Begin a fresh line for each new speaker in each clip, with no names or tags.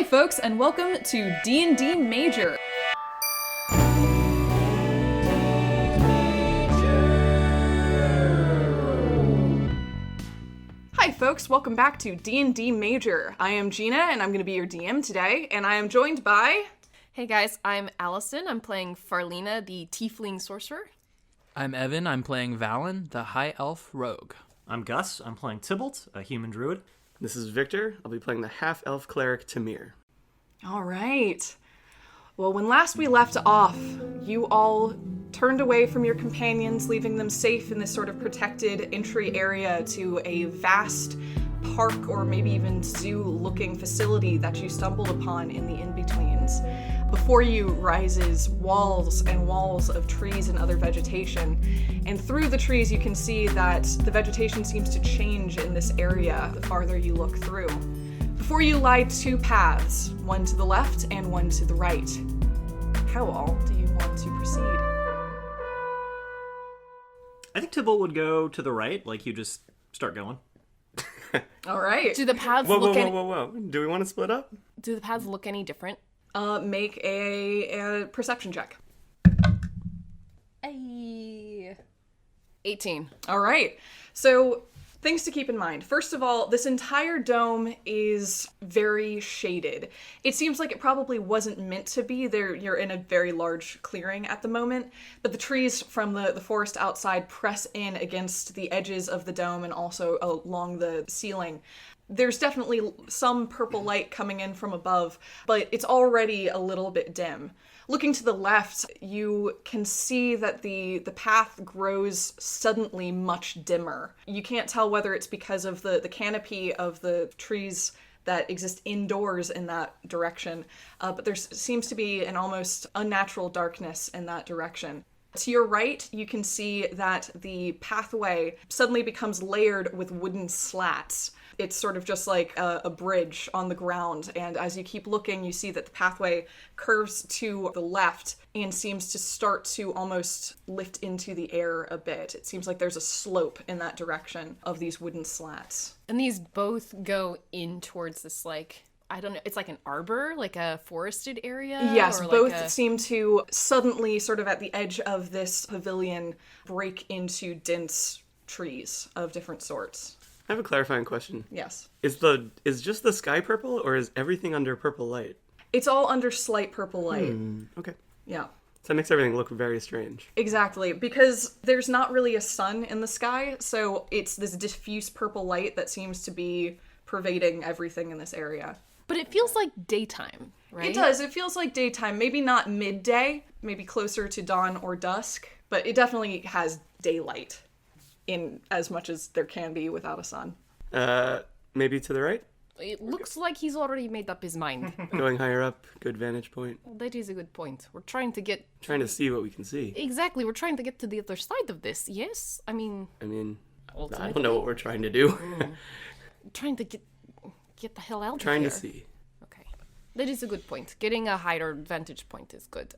folks, and welcome to DNDMajor. Hi folks, welcome back to DNDMajor. I am Gina, and I'm going to be your DM today, and I am joined by...
Hey guys, I'm Allison. I'm playing Farlina, the tiefling sorcerer.
I'm Evan. I'm playing Valen, the high elf rogue.
I'm Gus. I'm playing Tybalt, a human druid.
This is Victor. I'll be playing the half-elf cleric Tamhir.
All right. Well, when last we left off, you all turned away from your companions, leaving them safe in this sort of protected entry area to a vast park or maybe even zoo-looking facility that you stumbled upon in the in-betweens. Before you rises walls and walls of trees and other vegetation, and through the trees you can see that the vegetation seems to change in this area the farther you look through. Before you lie two paths, one to the left and one to the right. How all do you want to proceed?
I think Tybalt would go to the right, like you just start going.
All right.
Do the paths
Whoa. Do we want to split up?
Do the paths look any different?
Make a perception check.
18.
All right. So, things to keep in mind. First of all, this entire dome is very shaded. It seems like it probably wasn't meant to be. You're in a very large clearing at the moment, but the trees from the forest outside press in against the edges of the dome and also along the ceiling. There's definitely some purple light coming in from above, but it's already a little bit dim. Looking to the left, you can see that the path grows suddenly much dimmer. You can't tell whether it's because of the canopy of the trees that exist indoors in that direction, but there seems to be an almost unnatural darkness in that direction. To your right, you can see that the pathway suddenly becomes layered with wooden slats. It's sort of just like a bridge on the ground, and as you keep looking, you see that the pathway curves to the left and seems to start to almost lift into the air a bit. It seems like there's a slope in that direction of these wooden slats.
And these both go in towards this, like, I don't know, it's like an arbor, like a forested area?
Yes,
or
both seem to suddenly, sort of at the edge of this pavilion, break into dense trees of different sorts.
I have a clarifying question.
Yes.
Is just the sky purple, or is everything under purple light?
It's all under slight purple light.
Okay.
Yeah.
So that makes everything look very strange.
Exactly, because there's not really a sun in the sky, so it's this diffuse purple light that seems to be pervading everything in this area.
But it feels like daytime, right?
It does. It feels like daytime. Maybe not midday, maybe closer to dawn or dusk, but it definitely has daylight in as much as there can be without a sun.
Maybe to the right?
It looks like he's already made up his mind.
Going higher up, good vantage point.
That is a good point. We're trying to get...
Trying to see what we can see.
Exactly, we're trying to get to the other side of this, yes? I mean,
I
ultimately,
don't know what we're trying to do.
trying to get the hell out of here.
Trying to see.
Okay. That is a good point. Getting a higher vantage point is good.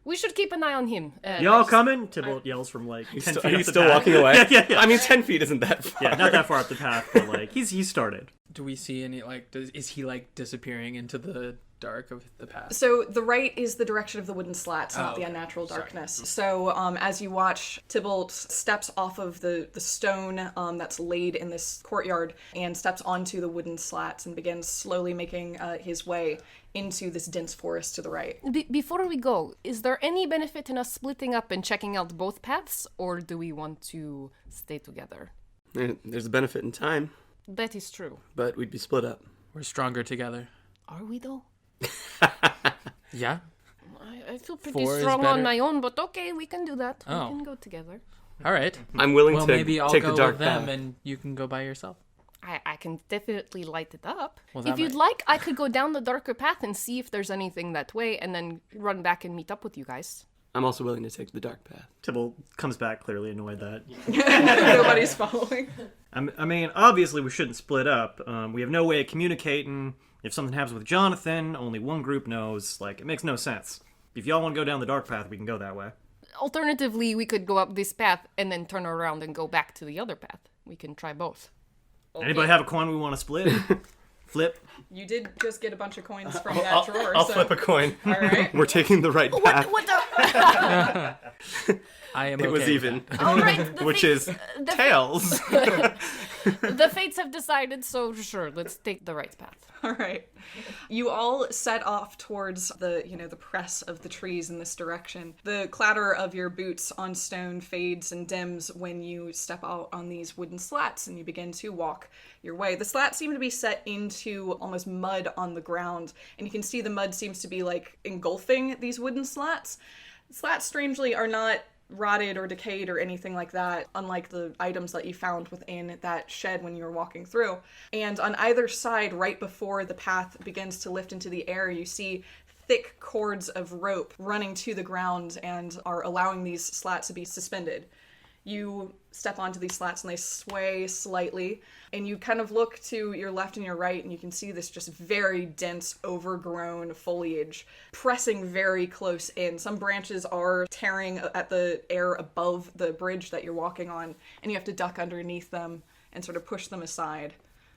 We should keep an eye on him.
Y'all coming? Tybalt yells from like 10 feet
Are
up
you
the
still
path.
walking away?
Yeah.
I mean, 10 feet isn't that far.
Yeah, not that far up the path, but like he's started.
Do we see any, is he, disappearing into the dark of the path?
So the right is the direction of the wooden slats, not the
okay.
unnatural darkness.
Sorry.
So as you watch, Tybalt steps off of the stone that's laid in this courtyard and steps onto the wooden slats and begins slowly making his way into this dense forest to the right.
Before we go, is there any benefit in us splitting up and checking out both paths, or do we want to stay together?
There's a benefit in time,
That is true.
but we'd be split up.
We're stronger together.
Are we, though?
Yeah?
I feel pretty
Four is
strong on
better.
my own, but okay, we can do that.
Oh.
We can go together.
All right.
I'm willing
Well,
to
maybe I'll
take
go
the dark
with them
path.
and you can go by yourself.
I can definitely light it up.
Well,
If
that
you'd
might-
like, I could go down the darker path and see if there's anything that way, and then run back and meet up with you guys.
I'm also willing to take the dark path.
Tybalt comes back clearly annoyed that.
Nobody's following.
I mean, obviously we shouldn't split up. We have no way of communicating. If something happens with Jonathan, only one group knows. Like, it makes no sense. If y'all want to go down the dark path, we can go that way.
Alternatively, we could go up this path and then turn around and go back to the other path. We can try both.
Anybody have a coin we want to split? Flip?
You did just get a bunch of coins from that drawer.
I'll
so.
flip a coin.
All right.
We're taking the right path.
What the?
I am
It was
okay with
even.
that.
All right, the
Which
fates-
is
the
tails.
The fates have decided, so sure, let's take the right path.
All right. You all set off towards the press of the trees in this direction. The clatter of your boots on stone fades and dims when you step out on these wooden slats and you begin to walk your way. The slats seem to be set into almost mud on the ground, and you can see the mud seems to be like engulfing these wooden slats. Slats, strangely, are not rotted or decayed or anything like that, unlike the items that you found within that shed when you were walking through. And on either side, right before the path begins to lift into the air, you see thick cords of rope running to the ground and are allowing these slats to be suspended. You step onto these slats and they sway slightly, and you kind of look to your left and your right, and you can see this just very dense, overgrown foliage pressing very close in. Some branches are tearing at the air above the bridge that you're walking on, and you have to duck underneath them and sort of push them aside.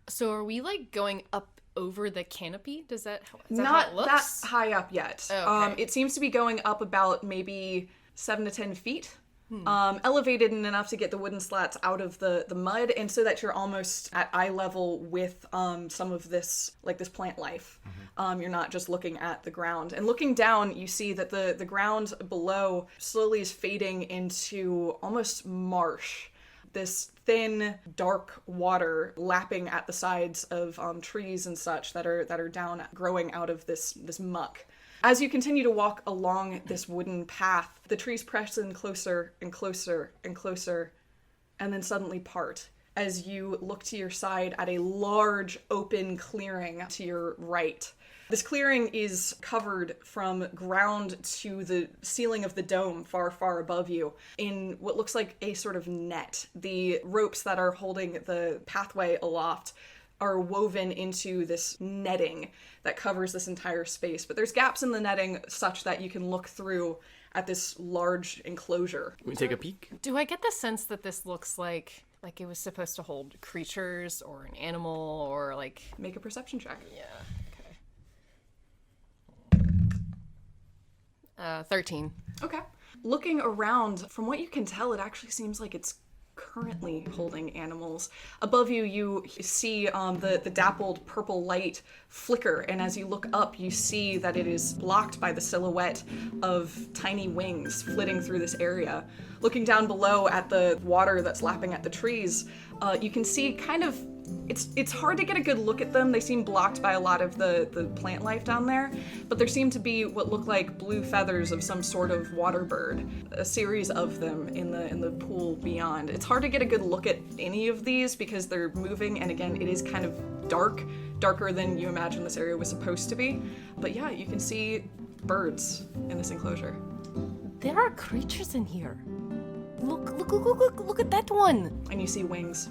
So are we like going up over the canopy? Is that how it
Not
looks?
that high up yet.
Oh, okay.
It seems to be going up about maybe 7 to 10 feet. Elevated enough to get the wooden slats out of the mud, and so that you're almost at eye level with some of this, like this plant life. You're not just looking at the ground. And looking down, you see that the ground below slowly is fading into almost marsh. This thin, dark water lapping at the sides of trees and such that are down, growing out of this muck. As you continue to walk along this wooden path, the trees press in closer and closer and closer, and then suddenly part as you look to your side at a large open clearing to your right. This clearing is covered from ground to the ceiling of the dome far, far above you in what looks like a sort of net. The ropes that are holding the pathway aloft are woven into this netting that covers this entire space. But there's gaps in the netting such that you can look through at this large enclosure.
Can we take a peek?
Do I get the sense that this looks like it was supposed to hold creatures or an animal or like...
Make a perception check.
Yeah, okay. 13.
Okay. Looking around, from what you can tell, it actually seems like it's currently holding animals. Above you, you see the dappled purple light flicker, and as you look up, you see that it is blocked by the silhouette of tiny wings flitting through this area. Looking down below at the water that's lapping at the trees, you can see kind of... It's hard to get a good look at them. They seem blocked by a lot of the plant life down there, but there seem to be what look like blue feathers of some sort of water bird, a series of them in the pool beyond. It's hard to get a good look at any of these because they're moving, and again, it is kind of darker than you imagine this area was supposed to be. But yeah, you can see birds in this enclosure.
There are creatures in here. Look at that one.
And you see wings.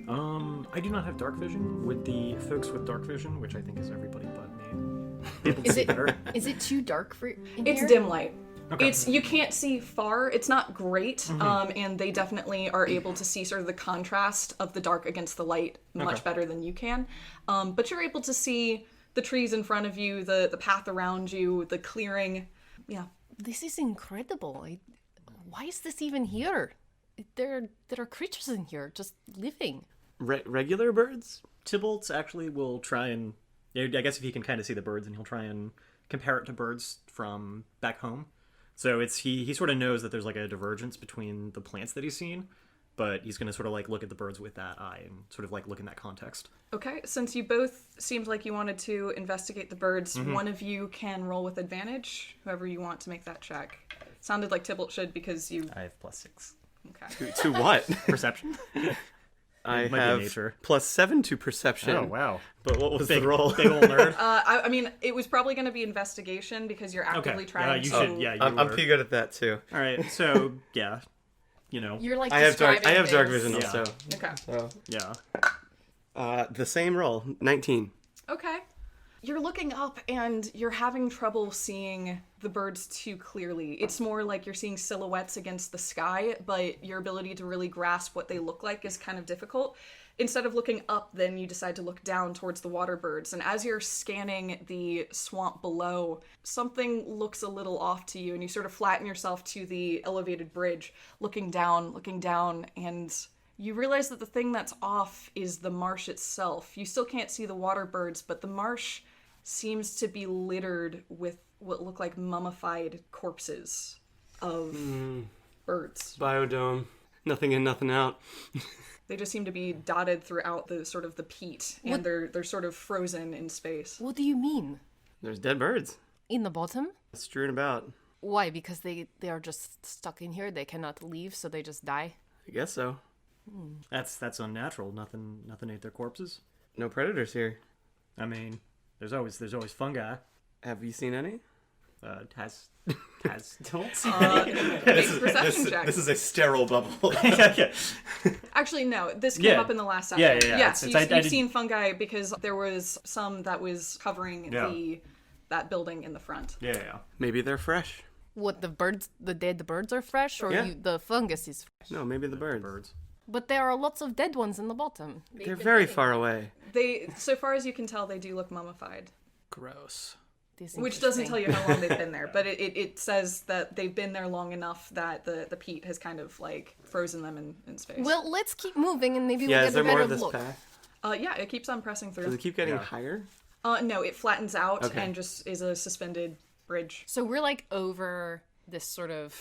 I do not have dark vision. Would the folks with dark vision, which I think is everybody but me, be able to
Is
see
it
better?
is it too dark for in
It's
here?
dim light.
Okay.
You can't see far. It's not great, and they definitely are able to see sort of the contrast of the dark against the light much better than you can. But you're able to see the trees in front of you, the path around you, the clearing. Yeah.
This is incredible. Why is this even here? There are creatures in here just living.
Regular birds?
Tybalt actually will try and... I guess if he can kind of see the birds, and he'll try and compare it to birds from back home. So it's he sort of knows that there's like a divergence between the plants that he's seen, but he's going to sort of like look at the birds with that eye and sort of like look in that context.
Okay, since you both seemed like you wanted to investigate the birds, one of you can roll with advantage, whoever you want to make that check. Sounded like Tybalt should because you...
I have +6.
Okay.
To what?
Perception?
I
might be
have
nature.
+7 to perception.
Oh, wow.
But what was
Big,
the roll?
big old nerd.
I mean, it was probably going to be investigation because you're actively trying
you
to...
should, yeah, you
I'm
were.
pretty good at that too.
All right, so, yeah,
You're like
I have dark
describing
vision
things.
also.
Okay.
So,
yeah.
the same roll, 19.
Okay. You're looking up and you're having trouble seeing the birds too clearly. It's more like you're seeing silhouettes against the sky, but your ability to really grasp what they look like is kind of difficult. Instead of looking up, then you decide to look down towards the water birds. And as you're scanning the swamp below, something looks a little off to you, and you sort of flatten yourself to the elevated bridge, looking down, and you realize that the thing that's off is the marsh itself. You still can't see the water birds, but the marsh seems to be littered with what look like mummified corpses of birds.
Biodome. Nothing in, nothing out.
They just seem to be dotted throughout the sort of the peat, and they're sort of frozen in space.
What do you mean?
There's dead birds.
In the bottom?
Strewn about.
Why? Because they are just stuck in here. They cannot leave, so they just die.
I guess so.
That's unnatural. Nothing ate their corpses.
No predators here.
I mean, there's always fungi.
Have you seen any?
Has don't
Make a perception check.
This is a sterile bubble.
yeah.
Actually, no. This came up in the last session.
Yeah.
Yes,
You've
you've seen fungi because there was some that was covering that building in the front.
Yeah.
Maybe they're fresh.
What, the dead birds are fresh, or
Yeah.
the fungus is fresh?
No, maybe the birds.
But there are lots of dead ones in the bottom.
They're very far away.
They, so far as you can tell, they do look mummified.
Gross.
Which doesn't tell you how long they've been there, but it says that they've been there long enough that the peat has kind of like frozen them in space.
Well, let's keep moving and maybe
Yeah,
we'll
is
get a
there more
better
of this
look.
path?
Yeah, it keeps on pressing
Does
through.
it keep getting higher?
No, it flattens out
Okay.
and just is a suspended bridge.
So we're like over this sort of,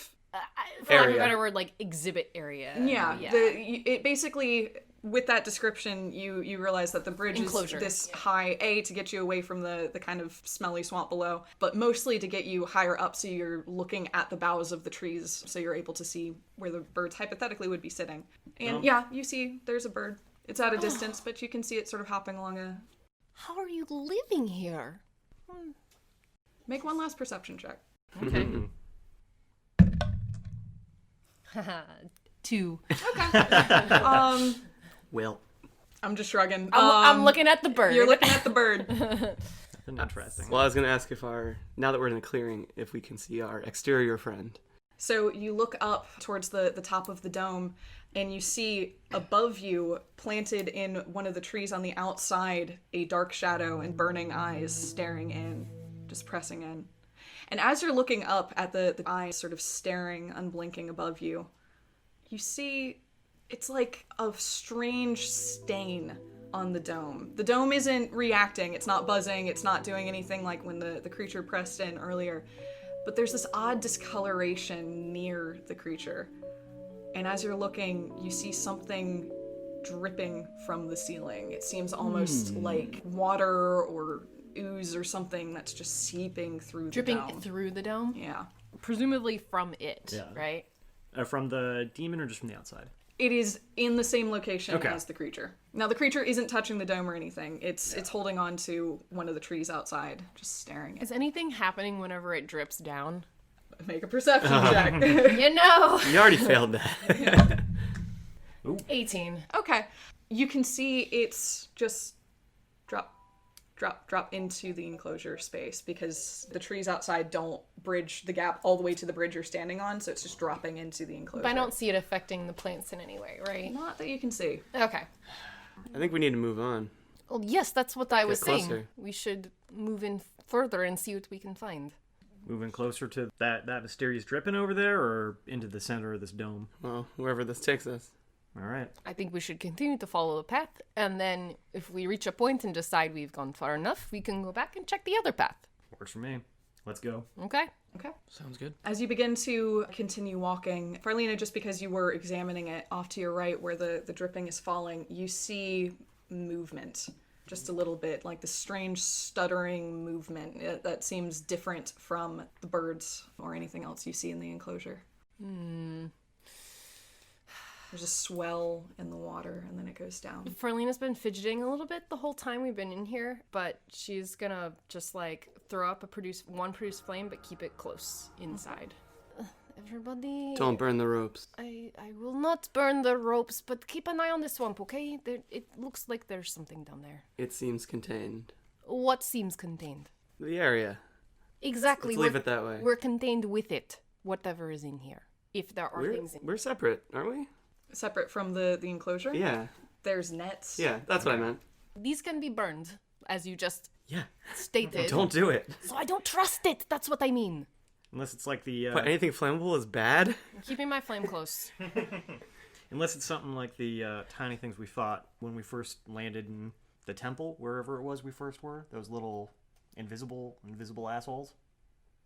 for lack of a better word, like exhibit area.
Yeah. It basically, with that description, you realize that the bridge
Enclosure.
is this high, to get you away from the kind of smelly swamp below, but mostly to get you higher up so you're looking at the boughs of the trees so you're able to see where the birds hypothetically would be sitting. And you see there's a bird. It's at a distance, but you can see it sort of hopping along a...
How are you living here?
Make one last perception check.
Okay. 2.
Well,
I'm just shrugging.
I'm looking at the bird.
You're looking at the bird.
Interesting.
well, I was going to ask now that we're in the clearing, if we can see our exterior friend.
So you look up towards the top of the dome, and you see above you, planted in one of the trees on the outside, a dark shadow and burning eyes staring in, just pressing in. And as you're looking up at the eyes sort of staring, unblinking above you, you see it's like a strange stain on the dome. The dome isn't reacting, it's not buzzing, it's not doing anything like when the creature pressed in earlier. But there's this odd discoloration near the creature. And as you're looking, you see something dripping from the ceiling. It seems almost like water or ooze or something that's just seeping through the dome.
Dripping through the dome?
Yeah.
Presumably from it,
Yeah.
right?
From the demon or just from the outside?
It is in the same location
Okay.
as the creature. Now, the creature isn't touching the dome or anything. It's holding on to one of the trees outside, just staring at
Is anything happening whenever it drips down?
it. Make a perception check.
You know!
You already failed that.
18.
Okay. You can see it's just drop into the enclosure space because the trees outside don't bridge the gap all the way to the bridge you're standing on, so it's just dropping into the enclosure.
But I don't see it affecting the plants in any way, right?
Not that you can see.
Okay.
I think we need to move on.
Well, yes, that's what I was saying.
closer.
We should move in further and see what we can find.
Moving closer to that mysterious dripping over there, or into the center of this dome?
Well, wherever this takes us.
All right.
I think we should continue to follow the path, and then if we reach a point and decide we've gone far enough, we can go back and check the other path.
Works for me. Let's go.
Okay?
Okay.
Sounds good.
As you begin to continue walking, Farlina, just because you were examining it off to your right where the dripping is falling, you see movement. Just a little bit, like the strange stuttering movement that seems different from the birds or anything else you see in the enclosure. There's a swell in the water, and then it goes down.
Farlina's been fidgeting a little bit the whole time we've been in here, but she's gonna just like throw up a produce flame, but keep it close inside. Everybody,
Don't burn the ropes.
I will not burn the ropes, but keep an eye on the swamp, okay? It looks like there's something down there.
It seems contained.
What seems contained?
The area.
Exactly.
Let's leave it that way.
We're contained with it, whatever is in here. If there are things in
We're separate, aren't we?
Separate from the enclosure?
Yeah.
There's nets.
Yeah, that's what I meant.
These can be burned, as you just
Yeah.
stated.
Don't do it.
So I don't trust it. That's what I mean.
Unless it's like the
But anything flammable is bad?
I'm keeping my flame close.
unless it's something like the tiny things we fought when we first landed in the temple, wherever it was we first were. Those little invisible assholes.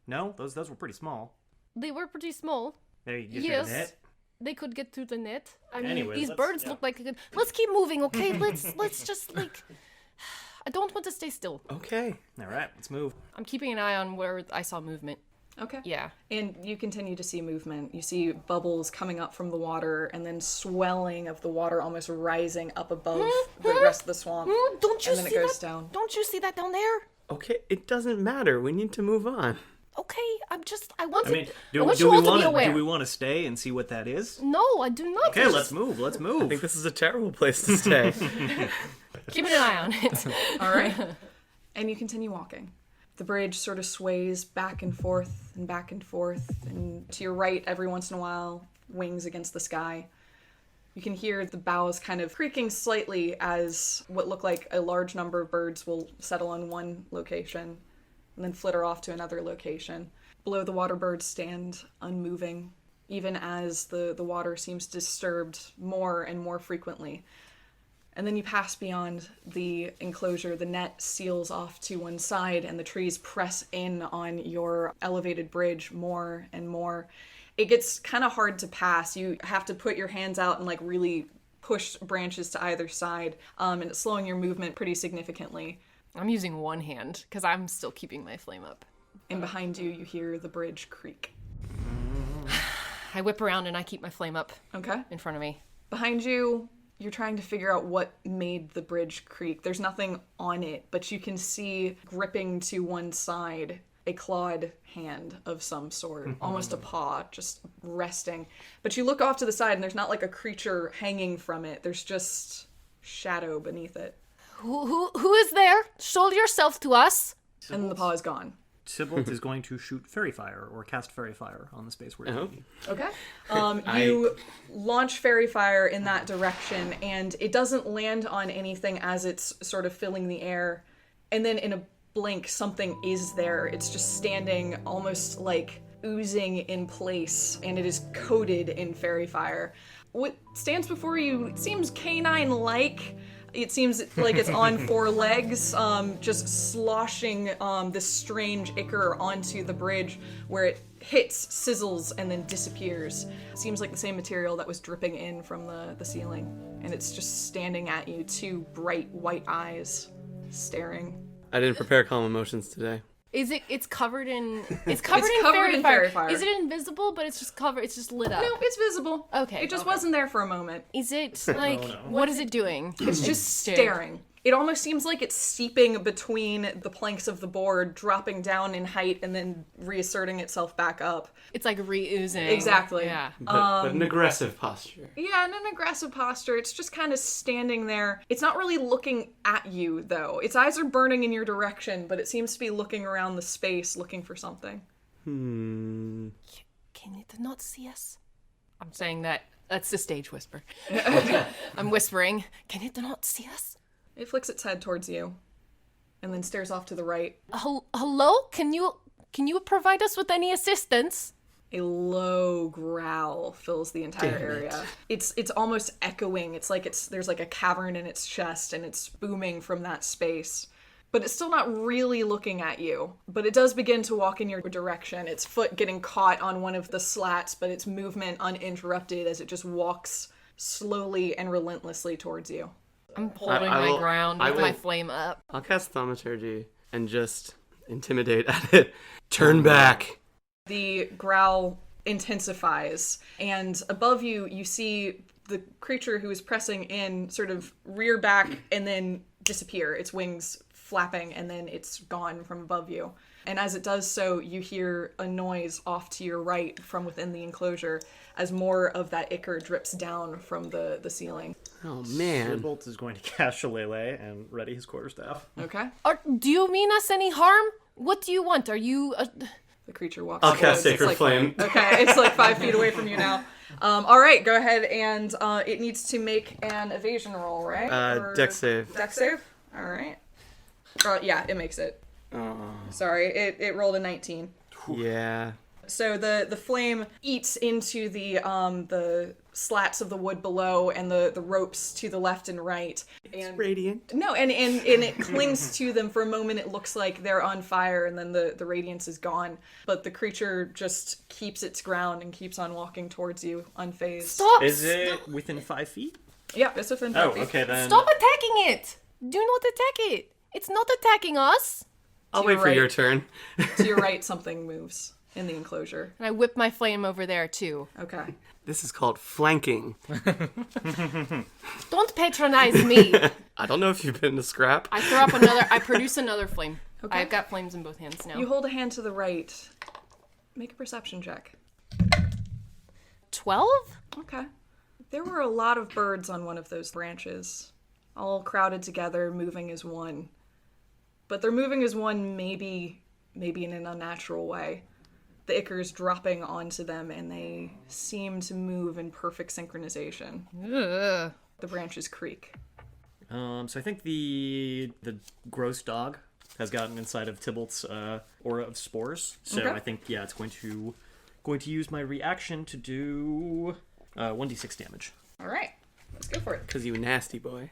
No, those were pretty small.
They were pretty small.
Maybe you
Yes.
the net.
They could get through the net. I mean,
Anyways,
these
let's-
birds
yeah.
look like a good... Let's keep moving, okay? Let's just, like... I don't want to stay still.
Okay.
All right, let's move.
I'm keeping an eye on where I saw movement.
Okay.
Yeah.
And you continue to see movement. You see bubbles coming up from the water and then swelling of the water almost rising up above the rest of the swamp.
Don't you
And then it
see
goes
that?
down.
Don't you see that down there?
Okay, it doesn't matter. We need to move on.
Okay, I
I
want
mean,
you all to be aware.
do we want to stay and see what that is?
No, I do not.
Okay, let's move. Let's
I
move.
think this is a terrible place to stay.
Keeping an eye on it.
All right. And you continue walking. The bridge sort of sways back and forth and back and forth. And to your right, every once in a while, wings against the sky. You can hear the boughs kind of creaking slightly as what look like a large number of birds will settle on one location and then flitter off to another location. Below the water birds stand unmoving, even as the water seems disturbed more and more frequently. And then you pass beyond the enclosure, the net seals off to one side, and the trees press in on your elevated bridge more and more. It gets kind of hard to pass. You have to put your hands out and like really push branches to either side, and it's slowing your movement pretty significantly.
I'm using one hand because I'm still keeping my flame up.
And behind you, you hear the bridge creak.
I whip around and I keep my flame up
Okay?
in front of me.
Behind you, you're trying to figure out what made the bridge creak. There's nothing on it, but you can see gripping to one side a clawed hand of some sort, almost a paw, just resting. But you look off to the side and there's not like a creature hanging from it. There's just shadow beneath it.
Who is there? Show yourself to us.
And then the paw is gone.
Tybalt is going to shoot fairy fire or cast fairy fire on the space we're in.
Okay. You launch fairy fire in that direction, and it doesn't land on anything as it's sort of filling the air. And then in a blink, something is there. It's just standing almost like oozing in place, and it is coated in fairy fire. What stands before you seems canine-like. It seems like it's on four legs, just sloshing this strange ichor onto the bridge where it hits, sizzles, and then disappears. It seems like the same material that was dripping in from the ceiling. And it's just standing at you, two bright white eyes staring.
I didn't prepare calm emotions today.
Is it? It's covered in. It's
covered
fairy
in
fire.
fairy fire.
Is it invisible? But it's just covered. It's just lit up.
No, it's visible.
Okay,
It just
okay.
wasn't there for a moment.
Is it like? What is it doing?
It's just staring. It almost seems like it's seeping between the planks of the board, dropping down in height and then reasserting itself back up.
It's like re-oozing.
Exactly.
Yeah.
But an aggressive posture.
Yeah, in an aggressive posture. It's just kind of standing there. It's not really looking at you, though. Its eyes are burning in your direction, but it seems to be looking around the space, looking for something.
Can it not see us? I'm saying that. That's the stage whisper. I'm whispering. Can it not see us?
It flicks its head towards you, and then stares off to the right.
Hello? Can you provide us with any assistance?
A low growl fills the entire area. It's almost echoing. It's like there's like a cavern in its chest, and it's booming from that space. But it's still not really looking at you. But it does begin to walk in your direction. Its foot getting caught on one of the slats, but its movement uninterrupted as it just walks slowly and relentlessly towards you.
I'm holding
I
my
will-
ground
I
with my
will-
flame up.
I'll cast Thaumaturgy and just intimidate at it. Turn back.
The growl intensifies, and above you, you see the creature who is pressing in sort of rear back and then disappear, its wings flapping, and then it's gone from above you. And as it does so, you hear a noise off to your right from within the enclosure as more of that ichor drips down from the ceiling.
Oh, man.
Tybalt is going to cast Shillelagh and ready his quarterstaff.
Okay?
Do you mean us any harm? What do you want? Are you...
The creature walks
I'll
forward.
cast Sacred
It's like,
Flame.
Okay, it's like 5 feet away from you now. All right, go ahead and it needs to make an evasion roll, right? Or
Dex save.
Dex save. All right. Yeah, it makes it.
Oh.
Sorry, it rolled a 19.
Yeah.
So the flame eats into the slats of the wood below and the ropes to the left and right.
It's radiant.
No, and it clings to them for a moment. It looks like they're on fire, and then the radiance is gone. But the creature just keeps its ground and keeps on walking towards you, unfazed.
Stop!
Is it within 5 feet?
Yeah, it's within 5
Oh,
feet.
okay then.
Stop attacking it! Do not attack it! It's not attacking us!
I'll
To
wait
your
for your
right.
turn.
To your right, something moves in the enclosure.
And I whip my flame over there too.
Okay.
This is called flanking.
Don't patronize me!
I don't know if you've been to scrap.
I produce another flame.
Okay.
I've got flames in both hands now.
You hold a hand to the right. Make a perception check.
12?
Okay. There were a lot of birds on one of those branches, all crowded together, moving as one. But they're moving as one maybe in an unnatural way. The ichor's dropping onto them, and they seem to move in perfect synchronization.
Ugh.
The branches creak.
So I think the gross dog has gotten inside of Tybalt's aura of spores. So
Okay.
I think it's going to use my reaction to do 1d6 damage.
All right, let's go for it.
Because you nasty boy.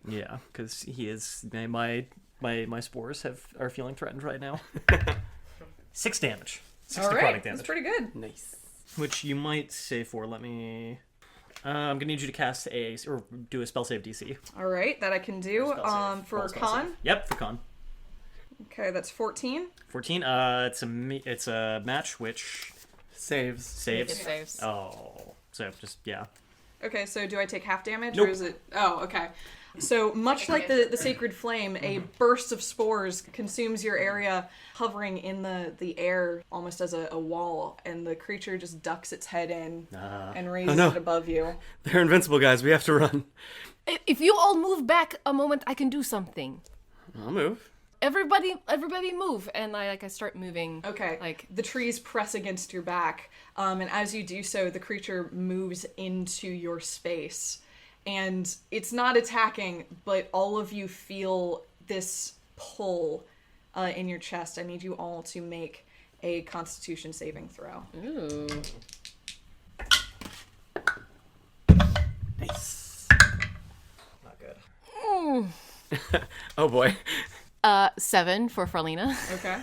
Yeah, because he is my spores are feeling threatened right now. 6 damage. 6
All
necrotic
right,
damage.
that's pretty good.
Nice.
Which you might save for. Let me. I'm gonna need you to cast or do a spell save DC.
All right, that I can do.
Spell save.
For
Roll spell
con.
save. Yep, for con.
Okay, that's 14.
14. It's a match which
Saves.
saves.
It saves.
Oh, so just
Okay, so do I take half damage,
Nope.
or is it? Oh, okay. So much like the sacred flame, a burst of spores consumes your area, hovering in the air almost as a wall, and the creature just ducks its head in and raises
no.
it above you.
They're invincible, guys. We have to run.
If you all move back a moment, I can do something.
I'll move.
Everybody move. And I start moving.
Okay,
Like,
the trees press against your back, and as you do so, the creature moves into your space. And it's not attacking, but all of you feel this pull in your chest. I need you all to make a Constitution saving throw.
ooh.
Nice.
not good.
Oh boy.
7 for Farlina.
Okay.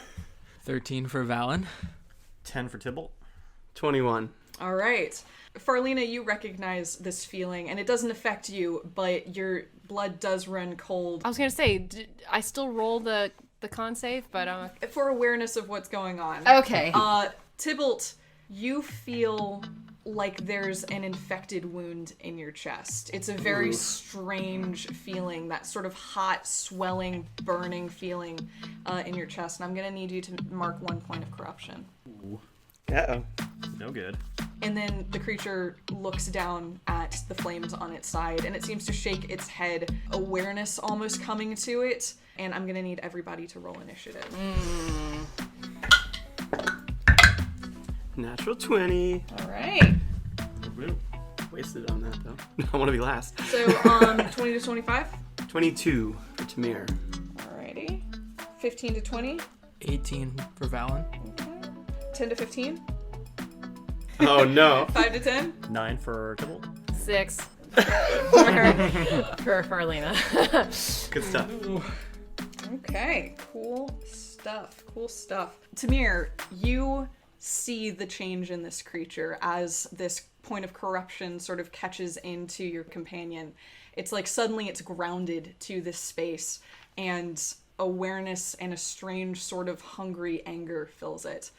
13 for Valen.
10 for Tybalt.
21.
All right. Farlina, you recognize this feeling, and it doesn't affect you, but your blood does run cold.
I was gonna say, I still roll the con save, but
For awareness of what's going on.
okay.
Tybalt, you feel like there's an infected wound in your chest. It's a very strange feeling, that sort of hot, swelling, burning feeling in your chest, and I'm gonna need you to mark 1 point of corruption.
Uh-oh.
No good.
And then the creature looks down at the flames on its side, and it seems to shake its head, awareness almost coming to it. And I'm gonna need everybody to roll initiative.
Natural 20.
All right.
Woo.
Wasted on that, though. I want to be last.
So, 20 to 25.
22 for Tamhir.
Alrighty. 15 to 20.
18 for Valen.
Okay. 10 to 15.
Oh, no.
5 to 10.
9 for Tybalt.
6 for Farlina.
Good stuff.
Okay. Cool stuff. Cool stuff. Tamhir, you see the change in this creature as this point of corruption sort of catches into your companion. It's like suddenly it's grounded to this space, and awareness and a strange sort of hungry anger fills it.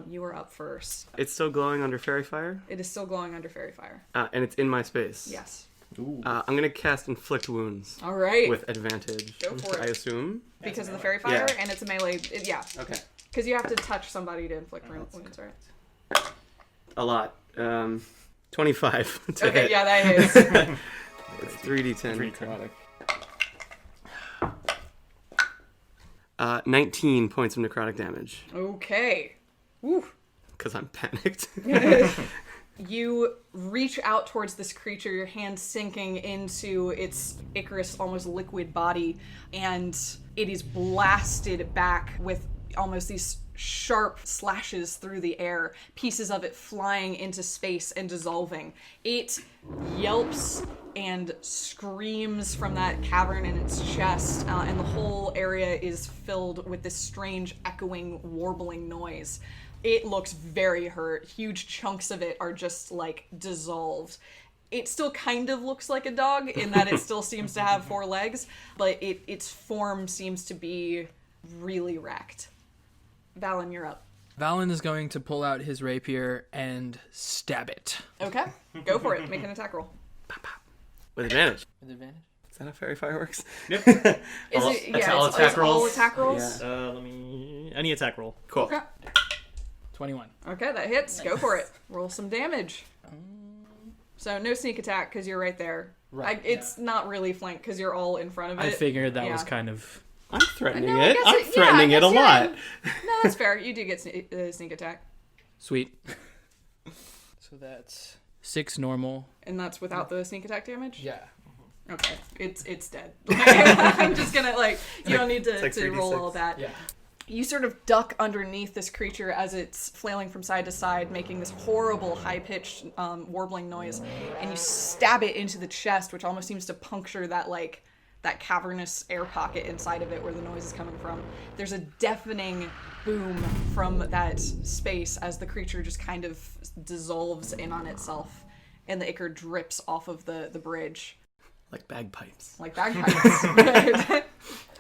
You are up first.
It's still glowing under fairy fire,
It is still glowing under fairy fire.
and it's in my space.
Yes.
Ooh.
I'm going to cast Inflict Wounds
All right.
with advantage.
Go for it.
I assume.
Because of the fairy fire,
Yeah.
and it's a melee. Yeah.
Okay.
Because you have to touch somebody to inflict wounds, right?
A lot. 25 to
Okay,
hit.
yeah, that is.
It's 3d10
3d10.
necrotic. 19 points of necrotic damage.
Okay. Woo.
Because I'm panicked.
You reach out towards this creature, your hand sinking into its Icarus almost liquid body, and it is blasted back with almost these sharp slashes through the air, pieces of it flying into space and dissolving. It yelps and screams from that cavern in its chest, and the whole area is filled with this strange echoing, warbling noise. It looks very hurt. Huge chunks of it are just like dissolved. It still kind of looks like a dog in that it still seems to have 4 legs, but its form seems to be really wrecked. Valen, you're up.
Valen is going to pull out his rapier and stab it.
Okay, go for it. Make an attack roll.
With advantage.
With advantage?
Is that how fairy fireworks?
Is it? Yeah, it's all attack rolls.
Yeah.
Any attack roll.
Cool.
Okay.
21.
Okay, that hits. Go for it. Roll some damage. So no sneak attack because you're right there.
Right.
It's not really flank because you're all in front of it.
I figured that was
Yeah.
kind of...
I'm threatening
No, I
it.
guess
I'm
it- yeah,
threatening
I
it a
guess, yeah.
lot.
No, that's fair. You do get sneak attack.
Sweet. So that's 6 normal.
And that's without the sneak attack damage?
Yeah.
Okay. It's dead. I'm just gonna you don't need to,
like
to roll
3d6.
all that.
Yeah.
You sort of duck underneath this creature as it's flailing from side to side, making this horrible, high-pitched, warbling noise, and you stab it into the chest, which almost seems to puncture that cavernous air pocket inside of it where the noise is coming from. There's a deafening boom from that space as the creature just kind of dissolves in on itself, and the ichor drips off of the bridge.
Like bagpipes.
Like bagpipes.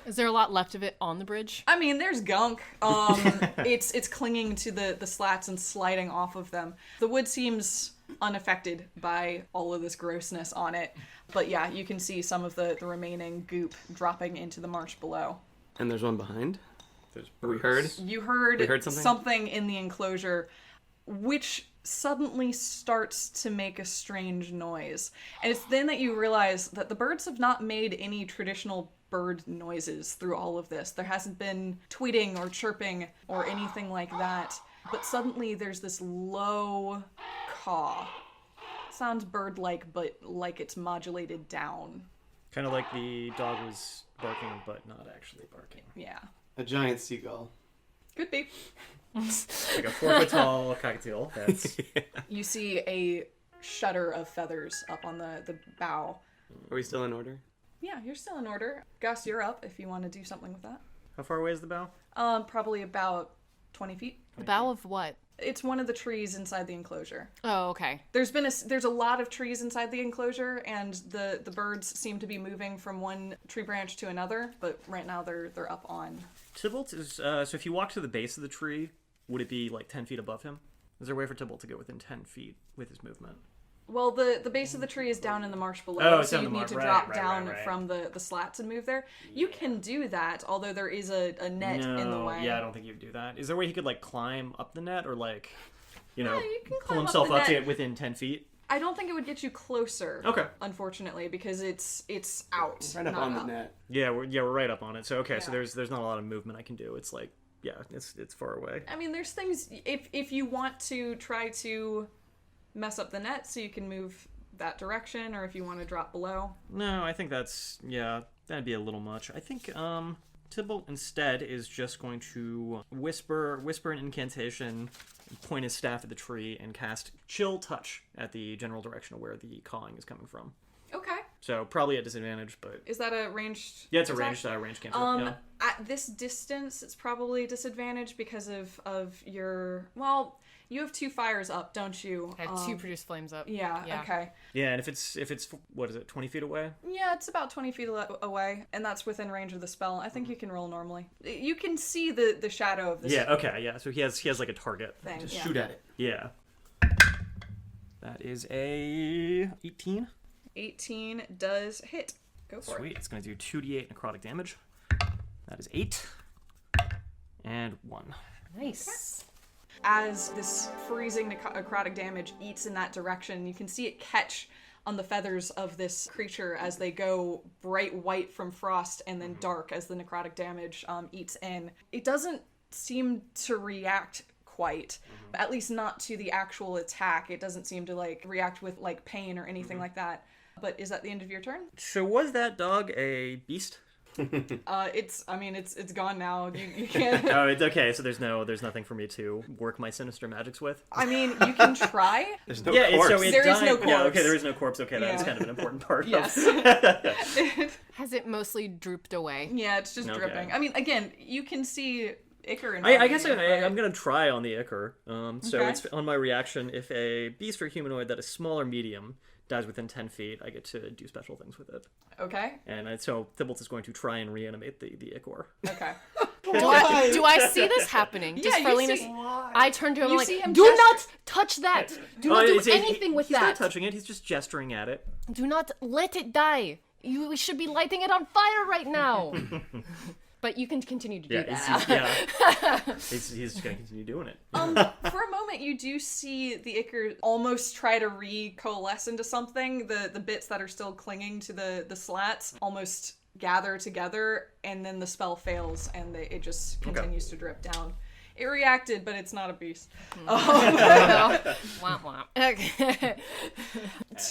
Is there a lot left of it on the bridge?
I mean, there's gunk. It's clinging to the slats and sliding off of them. The wood seems unaffected by all of this grossness on it. But yeah, you can see some of the remaining goop dropping into the marsh below.
And there's one behind.
There's
We heard.
You heard,
We heard something?
something in the enclosure, which suddenly starts to make a strange noise. And it's then that you realize that the birds have not made any traditional bird noises through all of this. There hasn't been tweeting or chirping or anything like that. But suddenly there's this low caw. Sounds bird-like, but like it's modulated down.
kind of like the dog was barking, but not actually barking.
Yeah.
A giant seagull.
Could be.
Like a 4-foot tall cockatiel. That's
You see a shutter of feathers up on the bow.
Are we still in order?
Yeah, you're still in order. Gus, you're up if you want to do something with that.
how far away is the bow?
Probably about 20 feet.
The bow of what?
It's one of the trees inside the enclosure.
Oh, okay.
There's a lot of trees inside the enclosure, and the birds seem to be moving from one tree branch to another, but right now they're up on.
Tybalt is so if you walk to the base of the tree, would it be like 10 feet above him? Is there a way for Tybalt to get within 10 feet with his movement?
Well, the base of the tree is down in the marsh below,
Oh, it's
so
down
you
the
need
marsh.
to
Right,
drop
right,
down
right.
from the slats and move there. You can do that, although there is a net in the way.
Yeah, I don't think you would do that. Is there a way he could like climb up the net or like, you know,
you can
pull
climb up
himself
the
up to
net.
it within 10 feet?
I don't think it would get you closer.
Okay.
Unfortunately, because it's out.
Right up
not
on the net.
Yeah, we're right up on it. So okay, so
Yeah.
there's not a lot of movement I can do. It's like it's far away.
I mean, there's things if you want to try to mess up the net so you can move that direction, or if you want to drop below.
No, I think that'd be a little much. I think Tybalt instead is just going to whisper an incantation, point his staff at the tree, and cast Chill Touch at the general direction of where the cawing is coming from.
Okay.
So probably at disadvantage, but
Is that a ranged?
yeah, it's a
attack?
ranged cantrip. Yeah.
At this distance, it's probably disadvantage because of your. Well, you have 2 fires up, don't you?
I have 2 produce flames up.
Yeah. Okay.
Yeah, and if it's what is it, 20 feet away?
Yeah, it's about 20 feet away, and that's within range of the spell. I think you can roll normally. You can see the shadow of this.
Yeah. Okay. Yeah. So he has like a target.
Thing.
Just
yeah.
shoot at it.
Yeah. That is a 18.
18 does hit. Go for
Sweet.
it.
It's going to do 2d8 necrotic damage. That is 8. And 1.
Nice.
As this freezing necrotic damage eats in that direction, you can see it catch on the feathers of this creature as they go bright white from frost and then dark as the necrotic damage eats in. It doesn't seem to react quite. At least not to the actual attack. It doesn't seem to like react with like pain or anything like that. But is that the end of your turn?
So was that dog a beast?
It's gone now. You can't.
Oh, it's okay. So there's nothing for me to work my sinister magics with.
I mean, you can try.
There's no
Yeah,
corpse.
so it
There is
died.
no
Yeah,
corpse.
okay, there is no corpse. Okay, that's
Yeah.
kind of an important part.
Yes.
Has it mostly drooped away?
Yeah, it's just
Okay.
dripping. I mean, again, you can see Iker and
I guess I'm gonna try on the Ichor. So
Okay.
it's on my reaction. If a beast or humanoid that is small or medium dies within 10 feet, I get to do special things with it.
Okay.
So Tybalt is going to try and reanimate the Ichor.
Okay.
Do I see this happening? Does
Yeah, you
Farlina's-
see-
I turn to him
You
like,
see him
do
gesture-
not touch that. Do not do anything with
he's
that.
not touching it. He's just gesturing at it.
Do not let it die. We should be lighting it on fire right now. But you can continue to do that.
He's just gonna continue doing it.
For a moment, you do see the Iker almost try to recoalesce into something. The bits that are still clinging to the slats almost gather together, and then the spell fails, and it just continues to drip down. It reacted, but it's not a beast.
Womp womp. Okay.